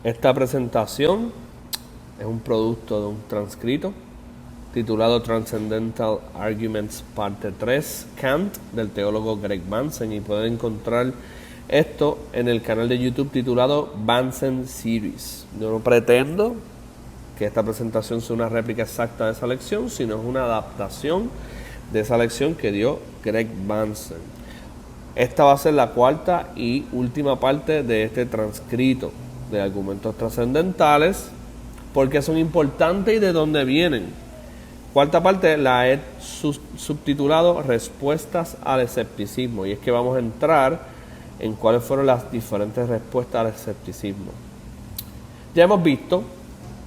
Esta presentación es un producto de un transcrito titulado Transcendental Arguments Parte 3, Kant, del teólogo Greg Bahnsen, y pueden encontrar esto en el canal de YouTube titulado Bahnsen Series. Yo no pretendo que esta presentación sea una réplica exacta de esa lección, sino es una adaptación de esa lección que dio Greg Bahnsen. Esta va a ser la cuarta y última parte de este transcrito de argumentos trascendentales, porque son importantes y de dónde vienen. Cuarta parte la he subtitulado Respuestas al escepticismo, y es que vamos a entrar en cuáles fueron las diferentes respuestas al escepticismo. Ya hemos visto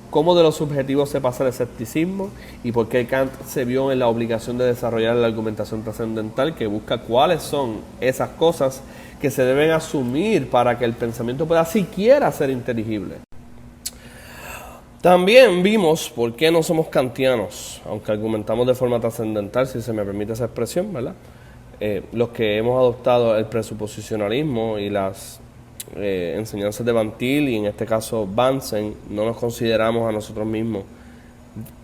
cómo de lo subjetivo se pasa al escepticismo y por qué Kant se vio en la obligación de desarrollar la argumentación trascendental, que busca cuáles son esas cosas que se deben asumir para que el pensamiento pueda siquiera ser inteligible. También vimos por qué no somos kantianos, aunque argumentamos de forma trascendental, si se me permite esa expresión, ¿verdad? Los que hemos adoptado el presuposicionalismo y las enseñanzas de Van Til, y en este caso Bahnsen, no nos consideramos a nosotros mismos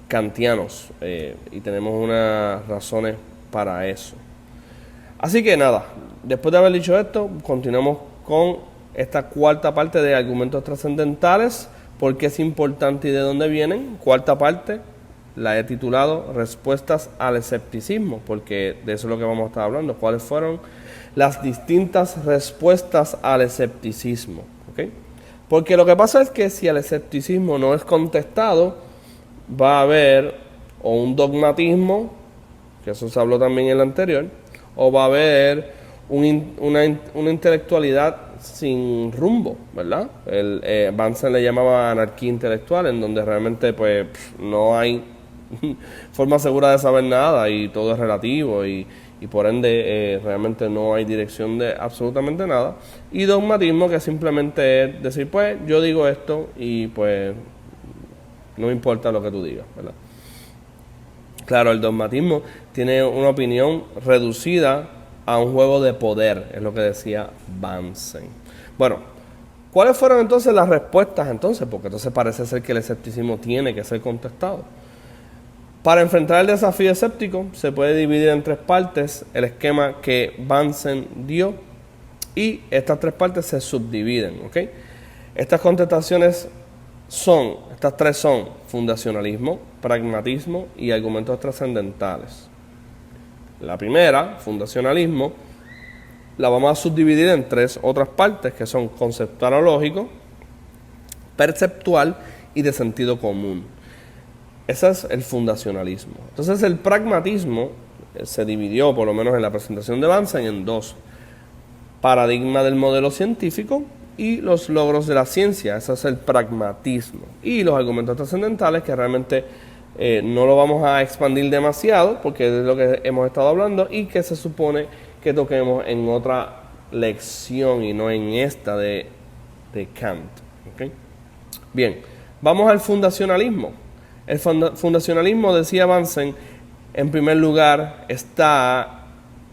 kantianos, y tenemos unas razones para eso. Así que nada, después de haber dicho esto, continuamos con esta cuarta parte de argumentos trascendentales. ¿Por qué es importante y de dónde vienen? Cuarta parte la he titulado Respuestas al escepticismo, porque de eso es lo que vamos a estar hablando. ¿Cuáles fueron las distintas respuestas al escepticismo? ¿Okay? Porque lo que pasa es que si el escepticismo no es contestado, va a haber o un dogmatismo, que eso se habló también en el anterior, o va a haber una intelectualidad sin rumbo, ¿verdad? Bahnsen le llamaba anarquía intelectual, en donde realmente pues no hay forma segura de saber nada y todo es relativo y por ende realmente no hay dirección de absolutamente nada. Y dogmatismo, que simplemente es decir, pues yo digo esto y pues no importa lo que tú digas, ¿verdad? Claro, el dogmatismo tiene una opinión reducida a un juego de poder, es lo que decía Bahnsen. Bueno, ¿cuáles fueron entonces las respuestas entonces? Porque entonces parece ser que el escepticismo tiene que ser contestado. Para enfrentar el desafío escéptico se puede dividir en tres partes el esquema que Bahnsen dio, y estas tres partes se subdividen, ¿ok? Estas tres son fundacionalismo, pragmatismo y argumentos trascendentales. La primera, fundacionalismo, la vamos a subdividir en tres otras partes, que son conceptual o lógico, perceptual y de sentido común. Ese es el fundacionalismo. Entonces el pragmatismo se dividió, por lo menos en la presentación de Bahnsen, en dos: paradigma del modelo científico y los logros de la ciencia. Ese es el pragmatismo. Y los argumentos trascendentales, que realmente no lo vamos a expandir demasiado porque es lo que hemos estado hablando y que se supone que toquemos en otra lección y no en esta de Kant. ¿Okay? Bien, vamos al fundacionalismo. El fundacionalismo, decía Bahnsen, en primer lugar está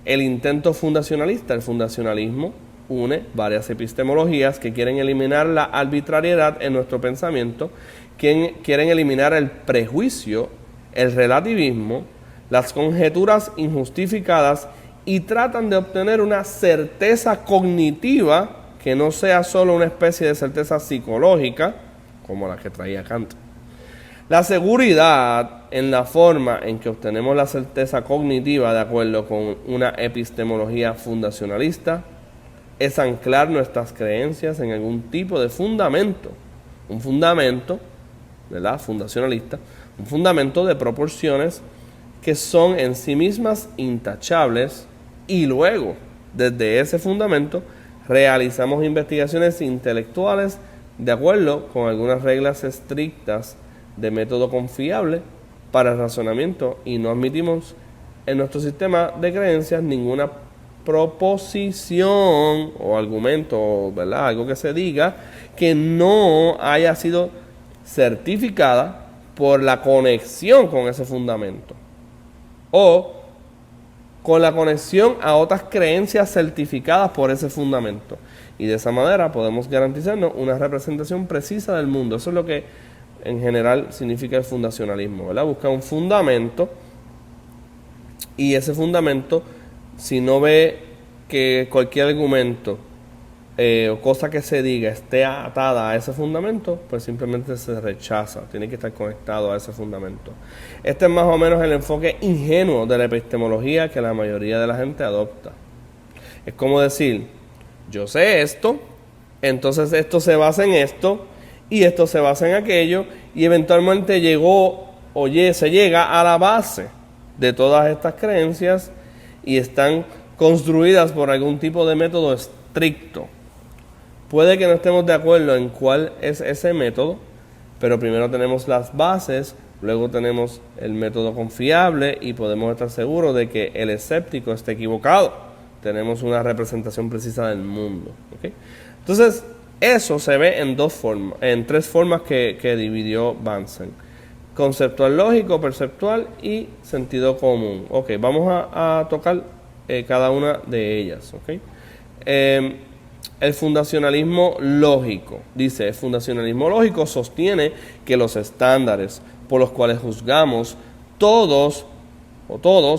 el intento fundacionalista. El fundacionalismo une varias epistemologías que quieren eliminar la arbitrariedad en nuestro pensamiento, quieren eliminar el prejuicio, el relativismo, las conjeturas injustificadas, y tratan de obtener una certeza cognitiva que no sea solo una especie de certeza psicológica, como la que traía Kant. La seguridad en la forma en que obtenemos la certeza cognitiva de acuerdo con una epistemología fundacionalista es anclar nuestras creencias en algún tipo de fundamento, un fundamento, ¿verdad?, fundacionalista, un fundamento de proporciones que son en sí mismas intachables, y luego, desde ese fundamento, realizamos investigaciones intelectuales de acuerdo con algunas reglas estrictas de método confiable para el razonamiento, y no admitimos en nuestro sistema de creencias ninguna proposición o argumento, ¿verdad?, algo que se diga que no haya sido certificada por la conexión con ese fundamento o con la conexión a otras creencias certificadas por ese fundamento. Y de esa manera podemos garantizarnos una representación precisa del mundo. Eso es lo que en general significa el fundacionalismo, ¿verdad? Busca un fundamento, y ese fundamento, si no ve que cualquier argumento o cosa que se diga esté atada a ese fundamento, pues simplemente se rechaza. Tiene que estar conectado a ese fundamento. Este es más o menos el enfoque ingenuo de la epistemología que la mayoría de la gente adopta. Es como decir, yo sé esto, entonces esto se basa en esto, y esto se basa en aquello, y eventualmente se llega a la base de todas estas creencias, y están construidas por algún tipo de método estricto. Puede que no estemos de acuerdo en cuál es ese método, pero primero tenemos las bases, luego tenemos el método confiable, y podemos estar seguros de que el escéptico esté equivocado. Tenemos una representación precisa del mundo, ¿okay? Entonces, eso se ve en tres formas que dividió Bunsen: conceptual lógico, perceptual y sentido común. Ok, vamos a tocar cada una de ellas. Okay. El fundacionalismo lógico. Dice, el fundacionalismo lógico sostiene que los estándares por los cuales juzgamos todos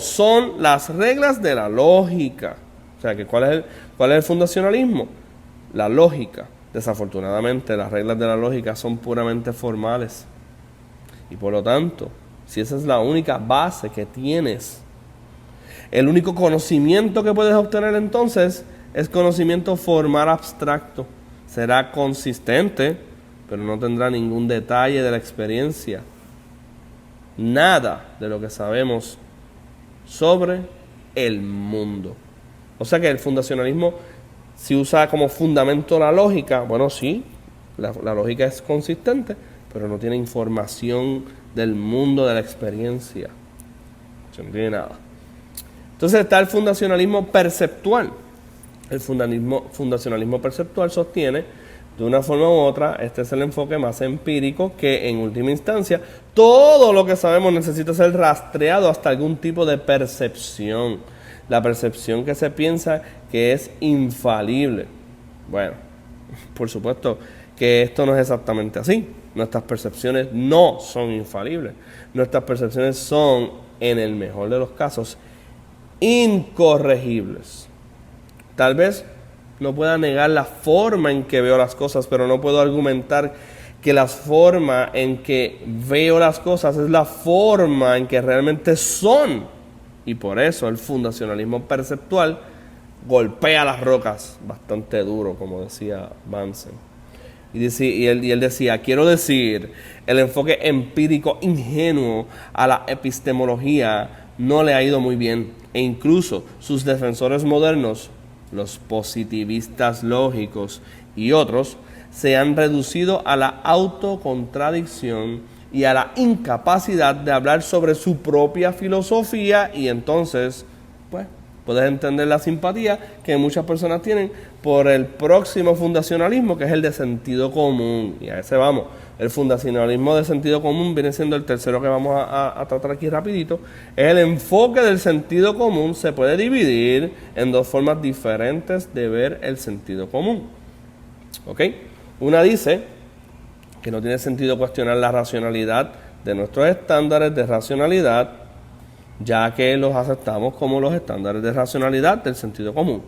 son las reglas de la lógica. O sea, que ¿cuál es el fundacionalismo? La lógica. Desafortunadamente, las reglas de la lógica son puramente formales. Y por lo tanto, si esa es la única base que tienes, el único conocimiento que puedes obtener entonces es conocimiento formal abstracto. Será consistente, pero no tendrá ningún detalle de la experiencia. Nada de lo que sabemos sobre el mundo. O sea que el fundacionalismo, si usa como fundamento la lógica, bueno, sí, la lógica es consistente, pero no tiene información del mundo de la experiencia. No tiene nada. Entonces está el fundacionalismo perceptual. El fundacionalismo perceptual sostiene, de una forma u otra, este es el enfoque más empírico, que en última instancia todo lo que sabemos necesita ser rastreado hasta algún tipo de percepción. La percepción que se piensa que es infalible. Bueno, por supuesto que esto no es exactamente así. Nuestras percepciones no son infalibles. Nuestras percepciones son, en el mejor de los casos, incorregibles. Tal vez no pueda negar la forma en que veo las cosas, pero no puedo argumentar que la forma en que veo las cosas es la forma en que realmente son. Y por eso el fundacionalismo perceptual golpea las rocas bastante duro, como decía Bunsen. Y él decía, quiero decir, el enfoque empírico ingenuo a la epistemología no le ha ido muy bien. E incluso sus defensores modernos, los positivistas lógicos y otros, se han reducido a la autocontradicción y a la incapacidad de hablar sobre su propia filosofía, y entonces, pues, puedes entender la simpatía que muchas personas tienen por el próximo fundacionalismo, que es el de sentido común. Y a ese vamos. El fundacionalismo de sentido común viene siendo el tercero que vamos a tratar aquí rapidito. Es el enfoque del sentido común. Se puede dividir en dos formas diferentes de ver el sentido común. ¿Ok? Una dice que no tiene sentido cuestionar la racionalidad de nuestros estándares de racionalidad, ya que los aceptamos como los estándares de racionalidad del sentido común,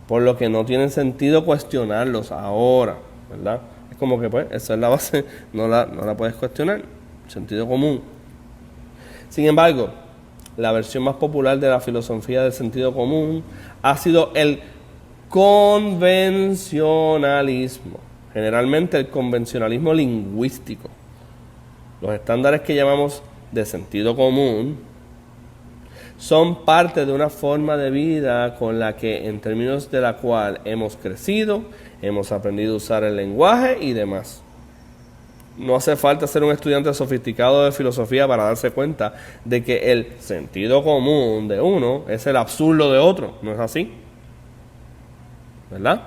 por lo que no tiene sentido cuestionarlos ahora, ¿verdad? Es como que, pues, esa es la base, no la puedes cuestionar, sentido común. Sin embargo, la versión más popular de la filosofía del sentido común ha sido el convencionalismo, generalmente el convencionalismo lingüístico. Los estándares que llamamos de sentido común son parte de una forma de vida con la que, en términos de la cual hemos crecido, hemos aprendido a usar el lenguaje y demás. No hace falta ser un estudiante sofisticado de filosofía para darse cuenta de que el sentido común de uno es el absurdo de otro. ¿No es así? ¿Verdad?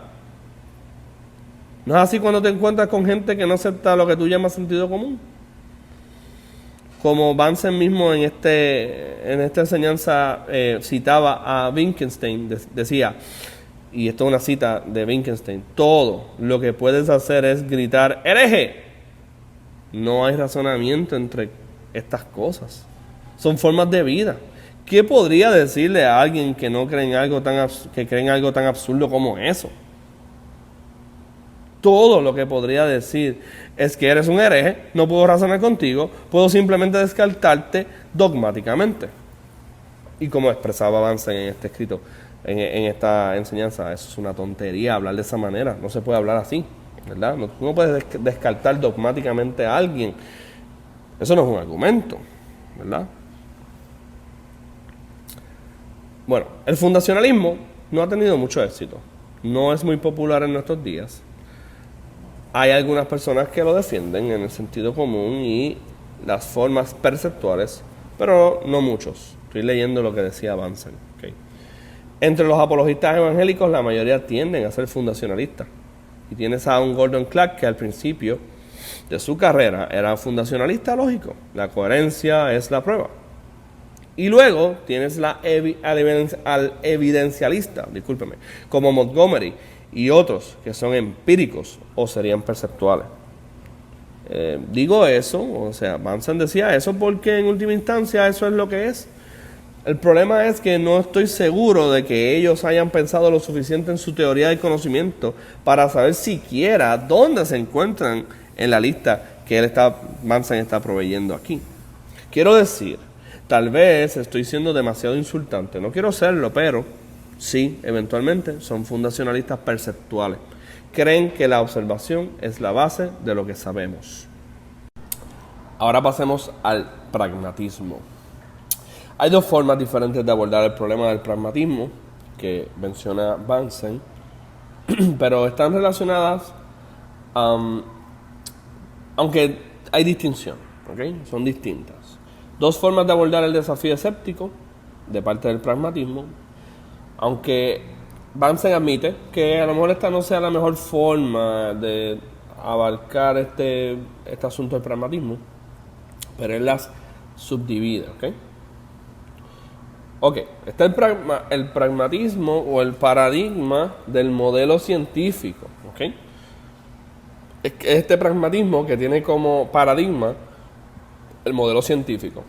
¿No es así cuando te encuentras con gente que no acepta lo que tú llamas sentido común? Como Bunsen mismo en esta enseñanza citaba a Wittgenstein, decía, y esto es una cita de Wittgenstein, todo lo que puedes hacer es gritar ¡hereje! No hay razonamiento entre estas cosas. Son formas de vida. ¿Qué podría decirle a alguien que no cree en algo tan absurdo como eso? Todo lo que podría decir es que eres un hereje, no puedo razonar contigo, puedo simplemente descartarte dogmáticamente. Y como expresaba Bansen en este escrito, en esta enseñanza, eso es una tontería hablar de esa manera, no se puede hablar así, ¿verdad? No puedes descartar dogmáticamente a alguien, eso no es un argumento, ¿verdad? Bueno, el fundacionalismo no ha tenido mucho éxito, no es muy popular en nuestros días. Hay algunas personas que lo defienden en el sentido común y las formas perceptuales, pero no muchos. Estoy leyendo lo que decía Bansen. Okay. Entre los apologistas evangélicos, la mayoría tienden a ser fundacionalistas. Y tienes a un Gordon Clark que al principio de su carrera era fundacionalista lógico. La coherencia es la prueba. Y luego tienes al evidencialista, como Montgomery y otros que son empíricos o serían perceptuales. Digo eso, o sea, Bansen decía eso porque en última instancia eso es lo que es. El problema es que no estoy seguro de que ellos hayan pensado lo suficiente en su teoría del conocimiento para saber siquiera dónde se encuentran en la lista que Bansen está proveyendo aquí. Quiero decir, tal vez estoy siendo demasiado insultante, no quiero serlo, pero sí, eventualmente son fundacionalistas perceptuales. Creen que la observación es la base de lo que sabemos. Ahora pasemos al pragmatismo. Hay dos formas diferentes de abordar el problema del pragmatismo que menciona Bansen, pero están relacionadas, aunque hay distinción, ¿okay? Son distintas. Dos formas de abordar el desafío escéptico de parte del pragmatismo, aunque Bansen admite que a lo mejor esta no sea la mejor forma de abarcar este asunto del pragmatismo, pero él las subdivide, ¿ok? Ok, está el pragmatismo o el paradigma del modelo científico, ¿ok? Este pragmatismo que tiene como paradigma el modelo científico.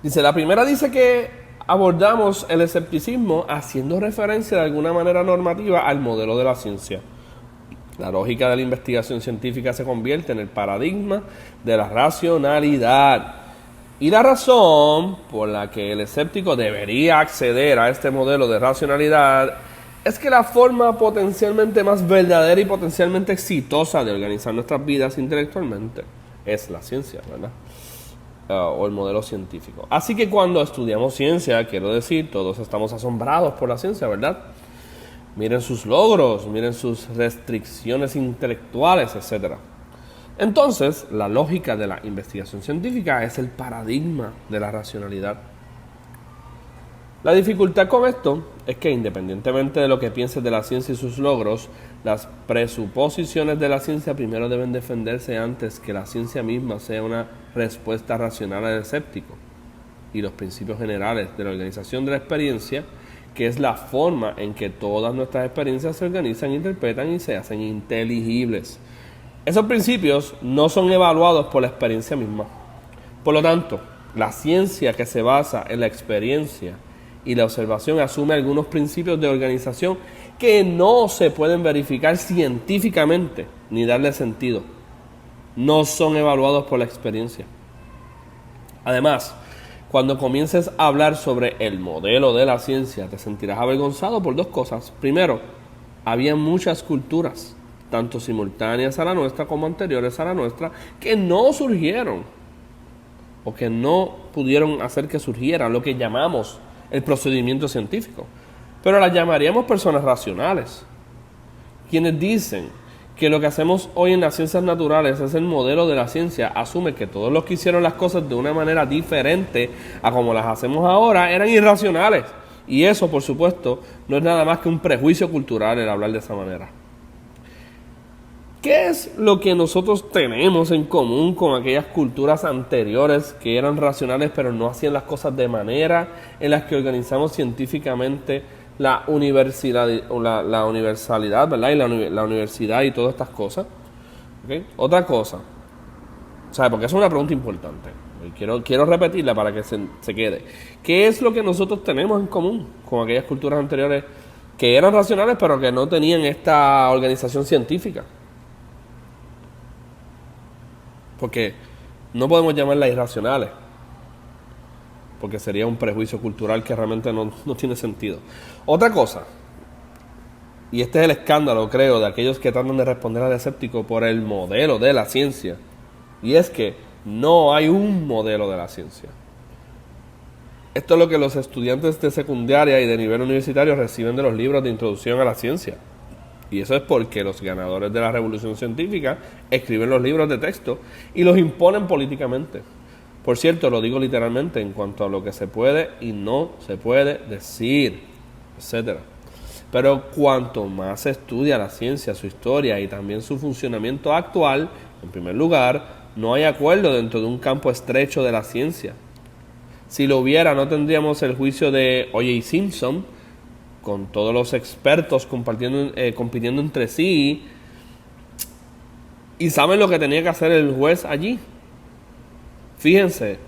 Dice, la primera dice que abordamos el escepticismo haciendo referencia de alguna manera normativa al modelo de la ciencia. La lógica de la investigación científica se convierte en el paradigma de la racionalidad. Y la razón por la que el escéptico debería acceder a este modelo de racionalidad es que la forma potencialmente más verdadera y potencialmente exitosa de organizar nuestras vidas intelectualmente es la ciencia, ¿verdad? O el modelo científico. Así que cuando estudiamos ciencia, quiero decir, todos estamos asombrados por la ciencia, ¿verdad? Miren sus logros, miren sus restricciones intelectuales, etc. Entonces, la lógica de la investigación científica es el paradigma de la racionalidad. La dificultad con esto es que independientemente de lo que pienses de la ciencia y sus logros, las presuposiciones de la ciencia primero deben defenderse antes que la ciencia misma sea una respuesta racional al escéptico. Y los principios generales de la organización de la experiencia, que es la forma en que todas nuestras experiencias se organizan, interpretan y se hacen inteligibles. Esos principios no son evaluados por la experiencia misma. Por lo tanto, la ciencia que se basa en la experiencia y la observación asume algunos principios de organización que no se pueden verificar científicamente ni darle sentido. No son evaluados por la experiencia. Además, cuando comiences a hablar sobre el modelo de la ciencia, te sentirás avergonzado por dos cosas. Primero, había muchas culturas, tanto simultáneas a la nuestra como anteriores a la nuestra, que no surgieron o que no pudieron hacer que surgiera lo que llamamos el procedimiento científico, pero las llamaríamos personas racionales, quienes dicen que lo que hacemos hoy en las ciencias naturales es el modelo de la ciencia. Asume que todos los que hicieron las cosas de una manera diferente a como las hacemos ahora eran irracionales, y eso, por supuesto, no es nada más que un prejuicio cultural el hablar de esa manera. ¿Qué es lo que nosotros tenemos en común con aquellas culturas anteriores que eran racionales pero no hacían las cosas de manera en las que organizamos científicamente la universidad, la universalidad, ¿verdad? Y la universidad y todas estas cosas. ¿Okay? Otra cosa, ¿sabe? Porque es una pregunta importante. Y quiero repetirla para que se quede. ¿Qué es lo que nosotros tenemos en común con aquellas culturas anteriores que eran racionales pero que no tenían esta organización científica? Porque no podemos llamarlas irracionales, porque sería un prejuicio cultural que realmente no tiene sentido. Otra cosa, y este es el escándalo, creo, de aquellos que tratan de responder al escéptico por el modelo de la ciencia, y es que no hay un modelo de la ciencia. Esto es lo que los estudiantes de secundaria y de nivel universitario reciben de los libros de introducción a la ciencia. Y eso es porque los ganadores de la revolución científica escriben los libros de texto y los imponen políticamente. Por cierto, lo digo literalmente en cuanto a lo que se puede y no se puede decir, etc. Pero cuanto más se estudia la ciencia, su historia y también su funcionamiento actual, en primer lugar, no hay acuerdo dentro de un campo estrecho de la ciencia. Si lo hubiera, no tendríamos el juicio de O.J. Simpson, con todos los expertos compitiendo entre sí. ¿Y saben lo que tenía que hacer el juez allí? Fíjense,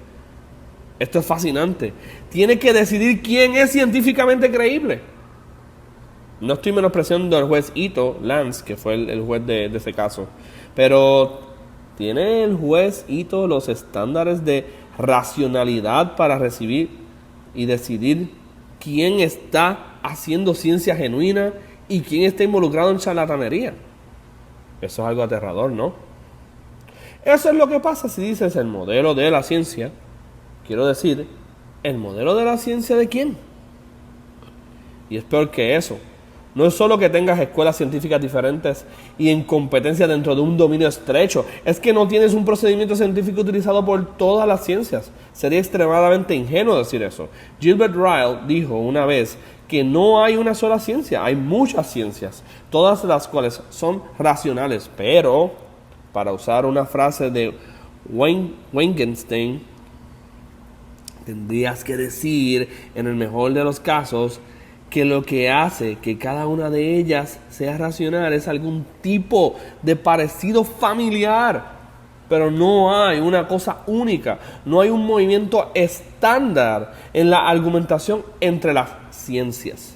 esto es fascinante. Tiene que decidir quién es científicamente creíble. No estoy menospreciando al juez Ito Lance, que fue el juez de ese caso, pero ¿tiene el juez Ito los estándares de racionalidad para recibir y decidir quién está haciendo ciencia genuina y quién está involucrado en charlatanería? Eso es algo aterrador, ¿no? Eso es lo que pasa si dices el modelo de la ciencia. Quiero decir, ¿el modelo de la ciencia de quién? Y es peor que eso. No es solo que tengas escuelas científicas diferentes y en competencia dentro de un dominio estrecho. Es que no tienes un procedimiento científico utilizado por todas las ciencias. Sería extremadamente ingenuo decir eso. Gilbert Ryle dijo una vez que no hay una sola ciencia, hay muchas ciencias, todas las cuales son racionales. Pero, para usar una frase de Wittgenstein, tendrías que decir, en el mejor de los casos, que lo que hace que cada una de ellas sea racional es algún tipo de parecido familiar. Pero no hay una cosa única, no hay un movimiento estándar en la argumentación entre las ciencias.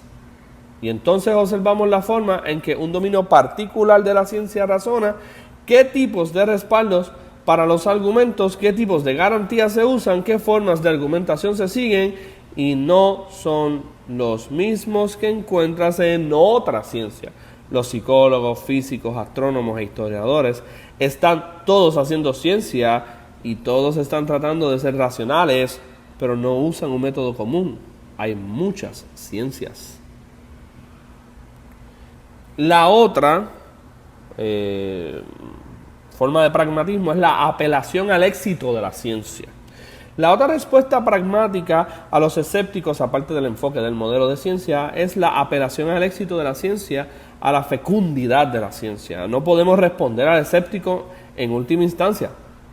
Y entonces observamos la forma en que un dominio particular de la ciencia razona qué tipos de respaldos para los argumentos, qué tipos de garantías se usan, qué formas de argumentación se siguen, y no son los mismos que encuentras en otra ciencia. Los psicólogos, físicos, astrónomos e historiadores están todos haciendo ciencia y todos están tratando de ser racionales, pero no usan un método común. Hay muchas ciencias. La otra forma de pragmatismo es la apelación al éxito de la ciencia. La otra respuesta pragmática a los escépticos, aparte del enfoque del modelo de ciencia, es la apelación al éxito de la ciencia, a la fecundidad de la ciencia. No podemos responder al escéptico en última instancia,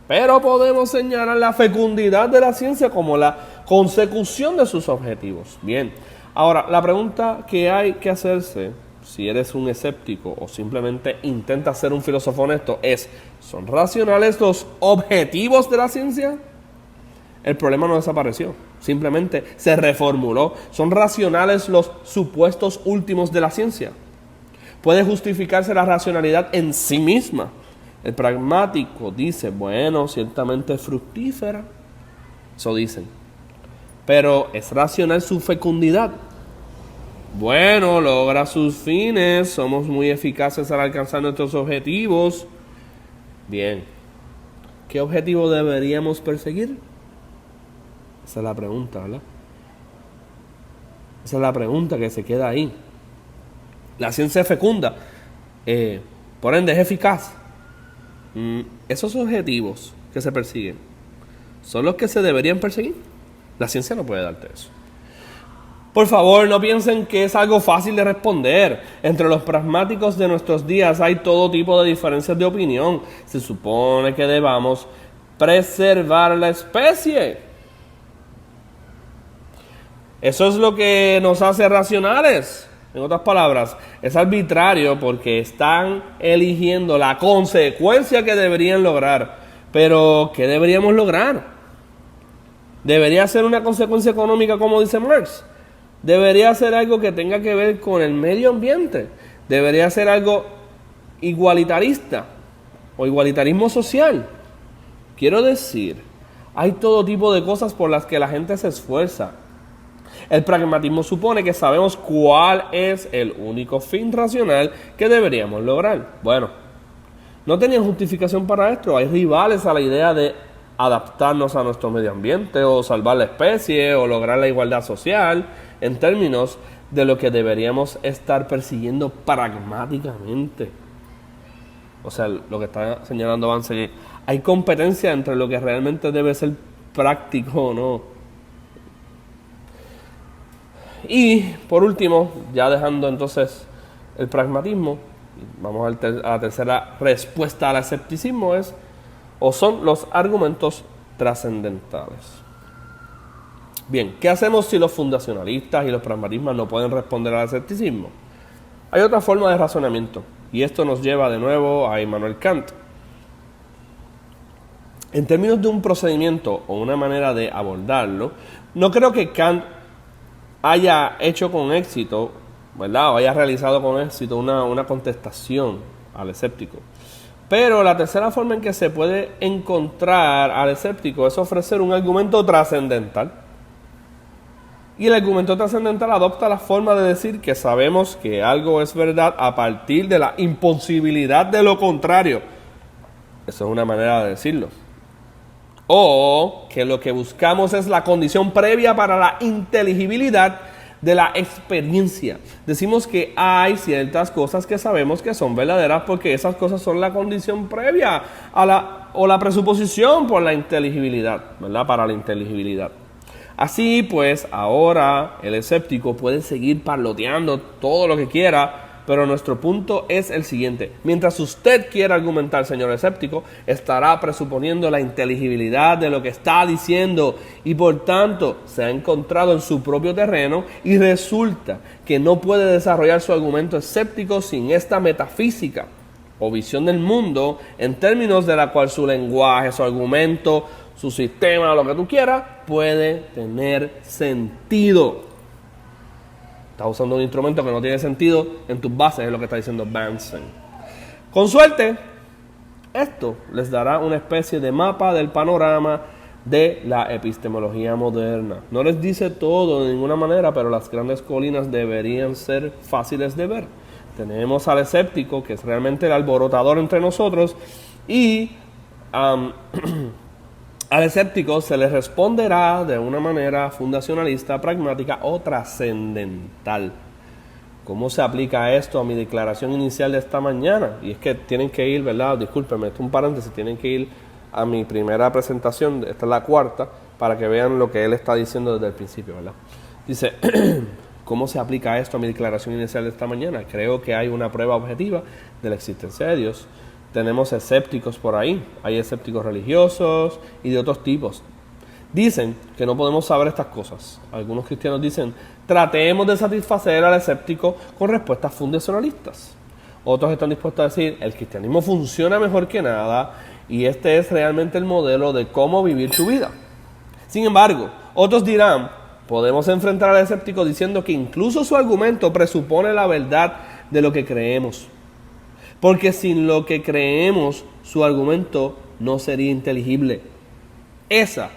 pero podemos señalar la fecundidad de la ciencia como la consecución de sus objetivos. Bien, ahora la pregunta que hay que hacerse, si eres un escéptico o simplemente intentas ser un filósofo honesto, es: ¿son racionales los objetivos de la ciencia? El problema no desapareció, simplemente se reformuló. ¿Son racionales los supuestos últimos de la ciencia? ¿Puede justificarse la racionalidad en sí misma? El pragmático dice, bueno, ciertamente es fructífera, eso dicen, pero ¿es racional su fecundidad? Bueno, logra sus fines, somos muy eficaces al alcanzar nuestros objetivos. Bien, ¿qué objetivo deberíamos perseguir? Esa es la pregunta, ¿verdad? Esa es la pregunta que se queda ahí. La ciencia es fecunda, por ende es eficaz. Esos objetivos que se persiguen son los que se deberían perseguir. La ciencia no puede darte eso. Por favor, no piensen que es algo fácil de responder. Entre los pragmáticos de nuestros días hay todo tipo de diferencias de opinión. Se supone que debamos preservar la especie. Eso es lo que nos hace racionales. En otras palabras, es arbitrario porque están eligiendo la consecuencia que deberían lograr. Pero, ¿qué deberíamos lograr? ¿Debería ser una consecuencia económica como dice Marx? ¿Debería ser algo que tenga que ver con el medio ambiente? ¿Debería ser algo igualitarista o igualitarismo social? Quiero decir, hay todo tipo de cosas por las que la gente se esfuerza. El pragmatismo supone que sabemos cuál es el único fin racional que deberíamos lograr. Bueno, no tenían justificación para esto. Hay rivales a la idea de adaptarnos a nuestro medio ambiente o salvar la especie o lograr la igualdad social en términos de lo que deberíamos estar persiguiendo pragmáticamente. O sea, lo que está señalando Vance, hay competencia entre lo que realmente debe ser práctico o no. Y por último, ya dejando entonces el pragmatismo, vamos a la tercera respuesta al escepticismo son los argumentos trascendentales. Bien, ¿qué hacemos si los fundacionalistas y los pragmatistas no pueden responder al escepticismo? Hay otra forma de razonamiento, y esto nos lleva de nuevo a Immanuel Kant. En términos de un procedimiento o una manera de abordarlo, no creo que Kant haya hecho con éxito, ¿verdad? O haya realizado con éxito una contestación al escéptico. Pero la tercera forma en que se puede encontrar al escéptico es ofrecer un argumento trascendental. Y el argumento trascendental adopta la forma de decir que sabemos que algo es verdad a partir de la imposibilidad de lo contrario. Eso es una manera de decirlo. O que lo que buscamos es la condición previa para la inteligibilidad de la experiencia. Decimos que hay ciertas cosas que sabemos que son verdaderas porque esas cosas son la condición previa o la presuposición por la inteligibilidad, ¿verdad? Para la inteligibilidad. Así pues, ahora el escéptico puede seguir parloteando todo lo que quiera, pero nuestro punto es el siguiente. Mientras usted quiera argumentar, señor escéptico, estará presuponiendo la inteligibilidad de lo que está diciendo y por tanto se ha encontrado en su propio terreno y resulta que no puede desarrollar su argumento escéptico sin esta metafísica o visión del mundo en términos de la cual su lenguaje, su argumento, su sistema, lo que tú quieras, puede tener sentido. Estás usando un instrumento que no tiene sentido en tus bases, es lo que está diciendo Bunsen. Con suerte, esto les dará una especie de mapa del panorama de la epistemología moderna. No les dice todo de ninguna manera, pero las grandes colinas deberían ser fáciles de ver. Tenemos al escéptico, que es realmente el alborotador entre nosotros, y al escéptico se le responderá de una manera fundacionalista, pragmática o trascendental. ¿Cómo se aplica esto a mi declaración inicial de esta mañana? Y es que tienen que ir, ¿verdad? Discúlpenme, esto es un paréntesis, tienen que ir a mi primera presentación, esta es la cuarta, para que vean lo que él está diciendo desde el principio, ¿verdad? Dice, ¿cómo se aplica esto a mi declaración inicial de esta mañana? Creo que hay una prueba objetiva de la existencia de Dios. Tenemos escépticos por ahí, hay escépticos religiosos y de otros tipos. Dicen que no podemos saber estas cosas. Algunos cristianos dicen, tratemos de satisfacer al escéptico con respuestas fundacionalistas. Otros están dispuestos a decir, el cristianismo funciona mejor que nada y este es realmente el modelo de cómo vivir tu vida. Sin embargo, otros dirán, podemos enfrentar al escéptico diciendo que incluso su argumento presupone la verdad de lo que creemos. Porque sin lo que creemos, su argumento no sería inteligible. Esa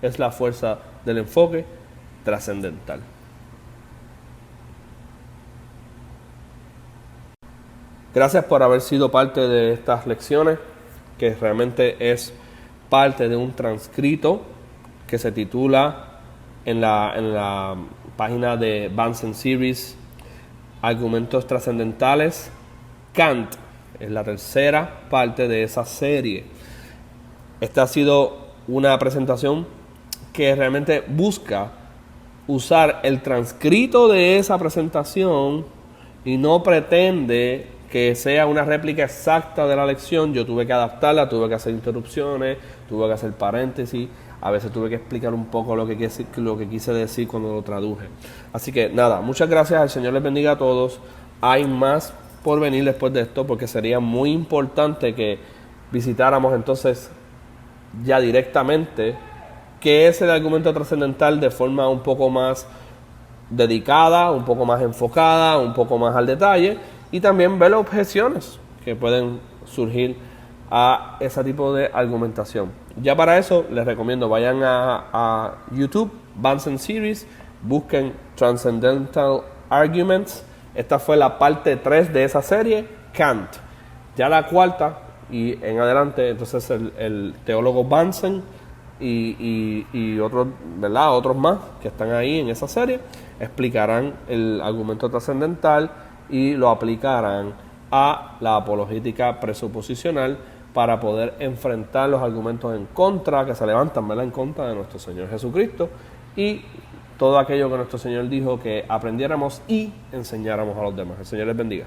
es la fuerza del enfoque trascendental. Gracias por haber sido parte de estas lecciones, que realmente es parte de un transcrito que se titula en la página de Bunsen Series, Argumentos Trascendentales. Kant es la tercera parte de esa serie. Esta ha sido una presentación que realmente busca usar el transcrito de esa presentación y no pretende que sea una réplica exacta de la lección. Yo tuve que adaptarla, tuve que hacer interrupciones, tuve que hacer paréntesis. a veces tuve que explicar un poco lo que quise decir cuando lo traduje. Así que nada, muchas gracias, el Señor les bendiga a todos. Hay más por venir después de esto, porque sería muy importante que visitáramos entonces ya directamente qué es el argumento trascendental de forma un poco más dedicada, un poco más enfocada, un poco más al detalle, y también ver las objeciones que pueden surgir a ese tipo de argumentación. Ya para eso les recomiendo vayan a YouTube, Bunsen Series, busquen Transcendental Arguments. Esta fue la parte 3 de esa serie, Kant. Ya la cuarta y en adelante, entonces el teólogo Bunsen y otros, ¿verdad? Otros más que están ahí en esa serie explicarán el argumento trascendental y lo aplicarán a la apologética presuposicional para poder enfrentar los argumentos en contra, que se levantan, ¿verdad?, en contra de nuestro Señor Jesucristo y todo aquello que nuestro Señor dijo que aprendiéramos y enseñáramos a los demás. El Señor les bendiga.